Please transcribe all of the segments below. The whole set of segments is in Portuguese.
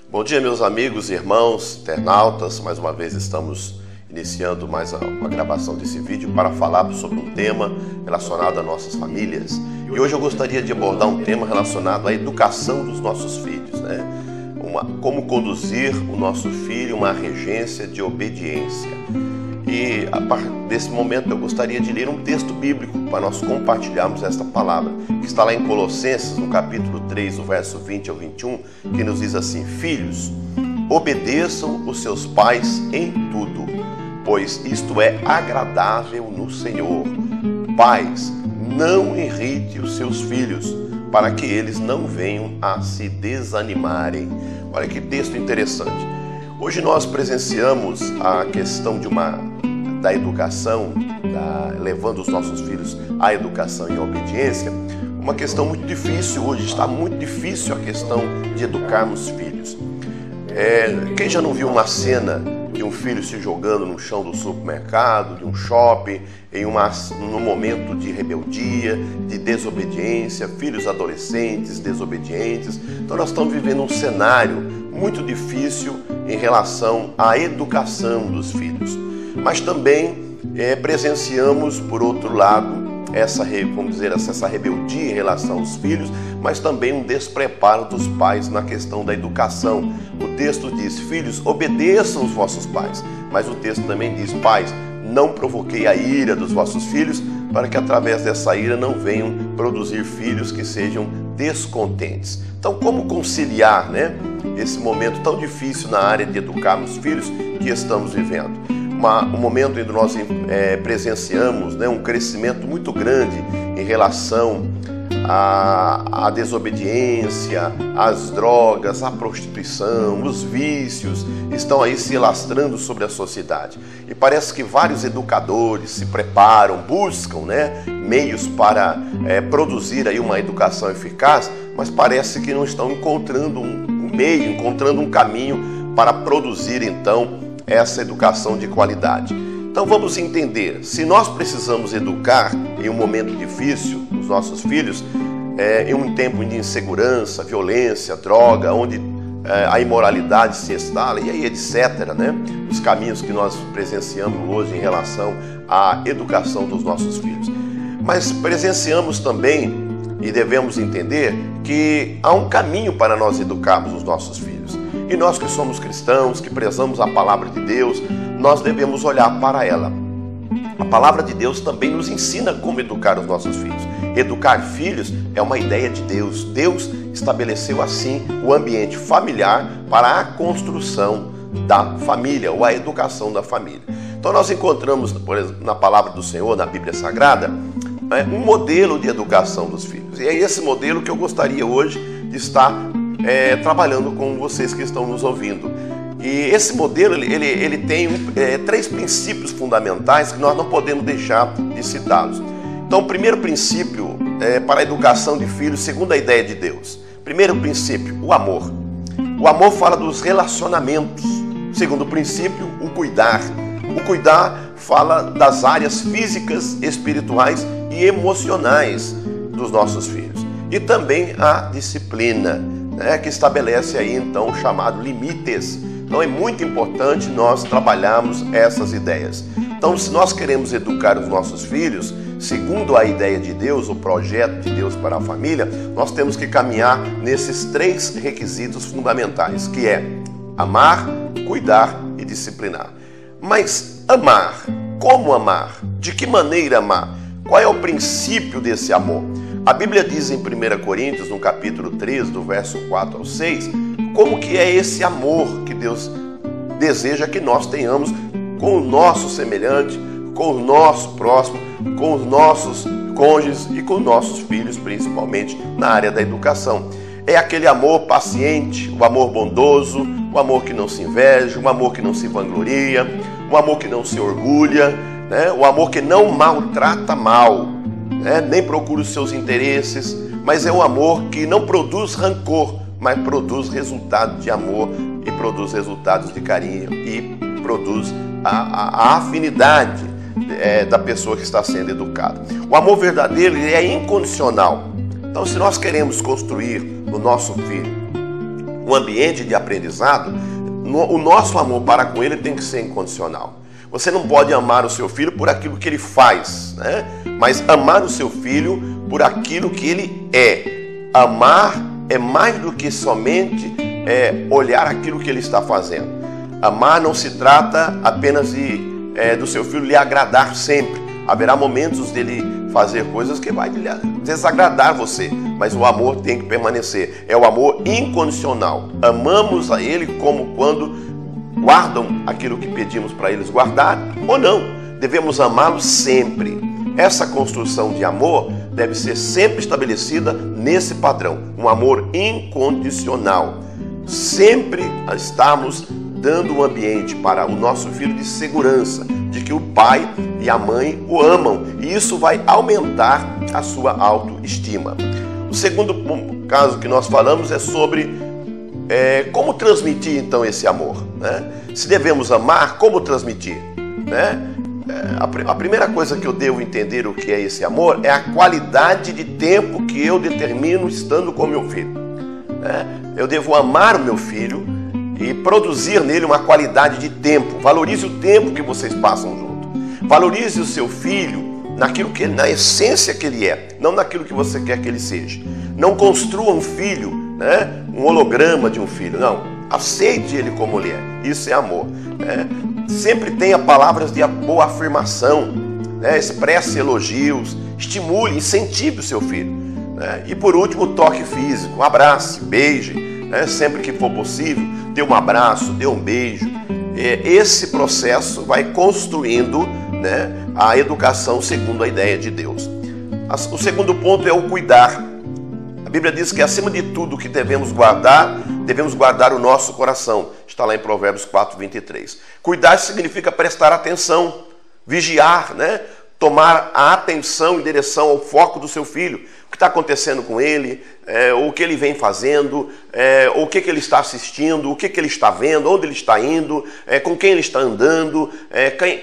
Bom dia, meus amigos, irmãos, internautas. Mais uma vez estamos iniciando mais uma gravação desse vídeo para falar sobre um tema relacionado às nossas famílias. E hoje eu gostaria de abordar um tema relacionado à educação dos nossos filhos, né? Como conduzir o nosso filho uma regência de obediência. E a partir desse momento eu gostaria de ler um texto bíblico para nós compartilharmos esta palavra, que está lá em Colossenses, no capítulo 3, o verso 20 ao 21, que nos diz assim: Filhos, obedeçam os seus pais em tudo, pois isto é agradável no Senhor. Pais, não irrite os seus filhos, para que eles não venham a se desanimarem. Olha que texto interessante. Hoje nós presenciamos a questão da educação, levando os nossos filhos à educação e à obediência, uma questão muito difícil hoje. Está muito difícil a questão de educarmos filhos. Quem já não viu uma cena de um filho se jogando no chão do supermercado, de um shopping, num momento de rebeldia, de desobediência, filhos adolescentes, desobedientes? Então nós estamos vivendo um cenário muito difícil em relação à educação dos filhos. Mas também presenciamos, por outro lado, essa rebeldia em relação aos filhos, mas também um despreparo dos pais na questão da educação. O texto diz: filhos, obedeçam os vossos pais. Mas o texto também diz: pais, não provoquei a ira dos vossos filhos, para que através dessa ira não venham produzir filhos que sejam descontentes. Então, como conciliar, esse momento tão difícil na área de educarmos filhos que estamos vivendo? Um momento em que nós presenciamos um crescimento muito grande em relação à desobediência, às drogas, à prostituição, os vícios estão aí se alastrando sobre a sociedade. E parece que vários educadores se preparam, buscam meios para produzir aí uma educação eficaz, mas parece que não estão encontrando um meio, encontrando um caminho para produzir então essa educação de qualidade. Então vamos entender, se nós precisamos educar em um momento difícil os nossos filhos, em um tempo de insegurança, violência, droga, onde a imoralidade se instala, e aí etc., os caminhos que nós presenciamos hoje em relação à educação dos nossos filhos. Mas presenciamos também, e devemos entender, que há um caminho para nós educarmos os nossos filhos. E nós que somos cristãos, que prezamos a palavra de Deus, nós devemos olhar para ela. A palavra de Deus também nos ensina como educar os nossos filhos. Educar filhos é uma ideia de Deus. Deus estabeleceu assim o ambiente familiar para a construção da família, ou a educação da família. Então nós encontramos, por exemplo, na palavra do Senhor, na Bíblia Sagrada, um modelo de educação dos filhos. E é esse modelo que eu gostaria hoje de estar trabalhando com vocês que estão nos ouvindo. E esse modelo ele tem três princípios fundamentais que nós não podemos deixar de citá-los. Então, o primeiro princípio para a educação de filhos, segundo a ideia de Deus. Primeiro princípio, o amor. O amor fala dos relacionamentos. Segundo princípio, o cuidar. O cuidar fala das áreas físicas, espirituais e emocionais dos nossos filhos. E também a disciplina, que estabelece aí então o chamado limites. Então é muito importante nós trabalharmos essas ideias. Então, se nós queremos educar os nossos filhos segundo a ideia de Deus, o projeto de Deus para a família, nós temos que caminhar nesses três requisitos fundamentais, que é amar, cuidar e disciplinar. Mas amar, como amar? De que maneira amar? Qual é o princípio desse amor? A Bíblia diz em 1 Coríntios, no capítulo 3, do verso 4 ao 6, como que é esse amor que Deus deseja que nós tenhamos com o nosso semelhante, com o nosso próximo, com os nossos cônjuges e com os nossos filhos, principalmente na área da educação. É aquele amor paciente, o amor bondoso, o amor que não se inveja, o amor que não se vangloria, o amor que não se orgulha, o amor que não maltrata mal, nem procura os seus interesses, mas é um amor que não produz rancor, mas produz resultados de amor e produz resultados de carinho e produz a afinidade da pessoa que está sendo educada. O amor verdadeiro é incondicional. Então, se nós queremos construir no nosso filho um ambiente de aprendizado, o nosso amor para com ele tem que ser incondicional. Você não pode amar o seu filho por aquilo que ele faz, né? Mas amar o seu filho por aquilo que ele é. Amar é mais do que somente olhar aquilo que ele está fazendo. Amar não se trata apenas do seu filho lhe agradar sempre. Haverá momentos dele fazer coisas que vai desagradar você, mas o amor tem que permanecer. É o amor incondicional. Amamos a ele como quando guardam aquilo que pedimos para eles guardar ou não. Devemos amá-los sempre. Essa construção de amor deve ser sempre estabelecida nesse padrão. Um amor incondicional. Sempre estamos dando um ambiente para o nosso filho de segurança, de que o pai e a mãe o amam. E isso vai aumentar a sua autoestima. O segundo caso que nós falamos é sobre como transmitir então esse amor, né? Se devemos amar, como transmitir, né? A primeira coisa que eu devo entender o que é esse amor é a qualidade de tempo que eu determino estando com meu filho, né? Eu devo amar o meu filho e produzir nele uma qualidade de tempo. Valorize o tempo que vocês passam junto. Valorize o seu filho na essência que ele é, não naquilo que você quer que ele seja. Não construa um filho, né? Um holograma de um filho. Não, aceite ele como ele é. Isso é amor, né? Sempre tenha palavras de boa afirmação, né? Expresse elogios, estimule, incentive o seu filho, né? E por último, toque físico. Abrace, beije, né? Sempre que for possível, dê um abraço, dê um beijo. Esse processo vai construindo, né, a educação segundo a ideia de Deus. O segundo ponto é o cuidar. A Bíblia diz que acima de tudo que devemos guardar o nosso coração. Está lá em Provérbios 4:23. Cuidar significa prestar atenção, vigiar, né? Tomar a atenção em direção ao foco do seu filho. O que está acontecendo com ele, o que ele vem fazendo, o que ele está assistindo, o que ele está vendo, onde ele está indo, com quem ele está andando,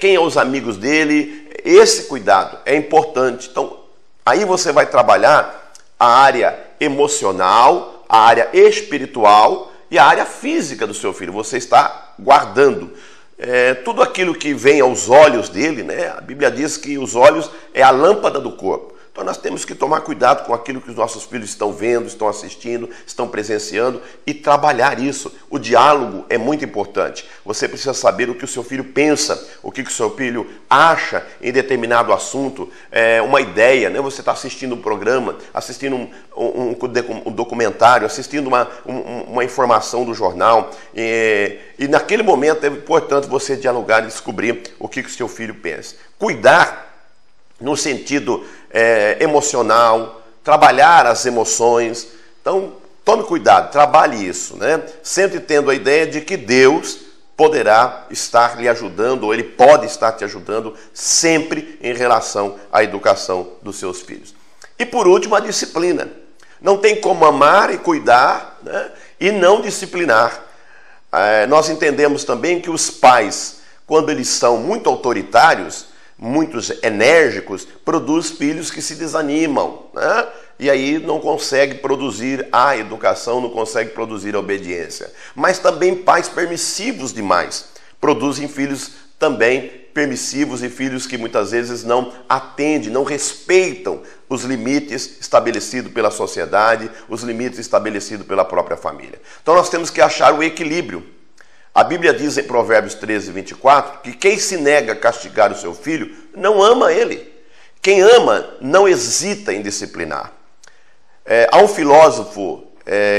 quem é os amigos dele. Esse cuidado é importante. Então, aí você vai trabalhar a área emocional, a área espiritual e a área física do seu filho. Você está guardando tudo aquilo que vem aos olhos dele, né? A Bíblia diz que os olhos é a lâmpada do corpo. Então nós temos que tomar cuidado com aquilo que os nossos filhos estão vendo, estão assistindo, estão presenciando e trabalhar isso. O diálogo é muito importante. Você precisa saber o que o seu filho pensa, o que o seu filho acha em determinado assunto, uma ideia, né? Você está assistindo um programa, assistindo um documentário, assistindo uma informação do jornal e naquele momento é importante você dialogar e descobrir o que o seu filho pensa. Cuidar no sentido emocional, trabalhar as emoções. Então, tome cuidado, trabalhe isso, né? Sempre tendo a ideia de que Deus poderá estar lhe ajudando, ou Ele pode estar te ajudando sempre em relação à educação dos seus filhos. E por último, a disciplina. Não tem como amar e cuidar, né, e não disciplinar. Nós entendemos também que os pais, quando eles são muito autoritários, muito enérgicos, produz filhos que se desanimam, né? E aí não consegue produzir a educação, não consegue produzir a obediência. Mas também pais permissivos demais produzem filhos também permissivos e filhos que muitas vezes não atendem, não respeitam os limites estabelecidos pela sociedade, os limites estabelecidos pela própria família. Então nós temos que achar o equilíbrio. A Bíblia diz em Provérbios 13:24 que quem se nega a castigar o seu filho não ama ele. Quem ama não hesita em disciplinar. Há um filósofo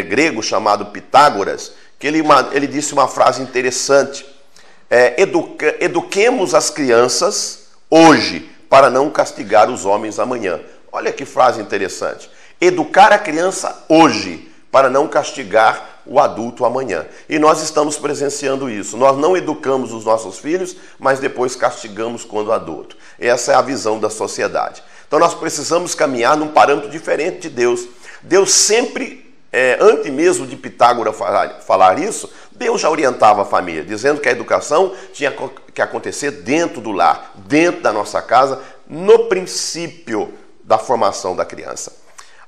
grego chamado Pitágoras que ele disse uma frase interessante. Eduquemos as crianças hoje para não castigar os homens amanhã. Olha que frase interessante. Educar a criança hoje para não castigar o adulto amanhã. E nós estamos presenciando isso. Nós não educamos os nossos filhos, mas depois castigamos quando adulto. Essa é a visão da sociedade. Então nós precisamos caminhar num parâmetro diferente de Deus. Deus sempre, antes mesmo de Pitágoras falar isso, Deus já orientava a família, dizendo que a educação tinha que acontecer dentro do lar, dentro da nossa casa, no princípio da formação da criança.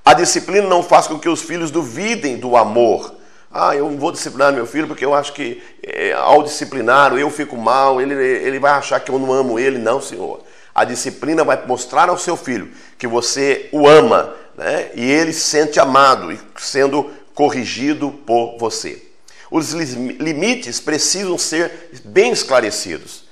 A disciplina não faz com que os filhos duvidem do amor. eu não vou disciplinar meu filho porque eu acho que ao disciplinar eu fico mal, ele vai achar que eu não amo ele. Não, Senhor. A disciplina vai mostrar ao seu filho que você o ama, né? E ele se sente amado e sendo corrigido por você. Os limites precisam ser bem esclarecidos,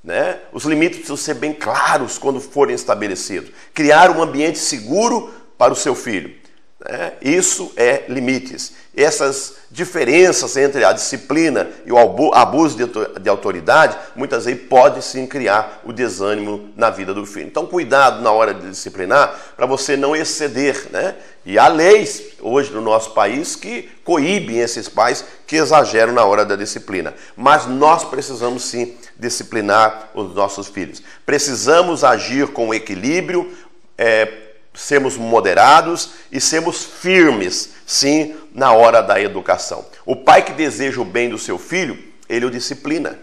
né? Os limites precisam ser bem claros quando forem estabelecidos. Criar um ambiente seguro para o seu filho, né? Isso é limites. Essas diferenças entre a disciplina e o abuso de autoridade, muitas vezes pode sim criar o desânimo na vida do filho. Então, cuidado na hora de disciplinar para você não exceder, né? E há leis hoje no nosso país que coíbem esses pais que exageram na hora da disciplina. Mas nós precisamos sim disciplinar os nossos filhos. Precisamos agir com equilíbrio, sermos moderados e sermos firmes, sim, na hora da educação. O pai que deseja o bem do seu filho, ele o disciplina.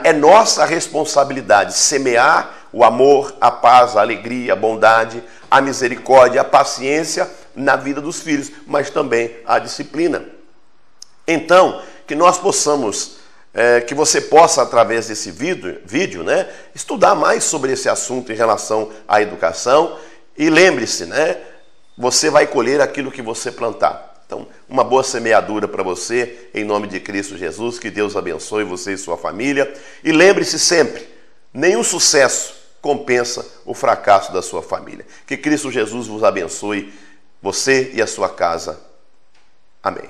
É nossa responsabilidade semear o amor, a paz, a alegria, a bondade, a misericórdia, a paciência na vida dos filhos, mas também a disciplina. Então, que nós possamos, que você possa, através desse vídeo, né, estudar mais sobre esse assunto em relação à educação. E lembre-se, né, você vai colher aquilo que você plantar. Então, uma boa semeadura para você, em nome de Cristo Jesus. Que Deus abençoe você e sua família. E lembre-se sempre, nenhum sucesso compensa o fracasso da sua família. Que Cristo Jesus vos abençoe, você e a sua casa. Amém.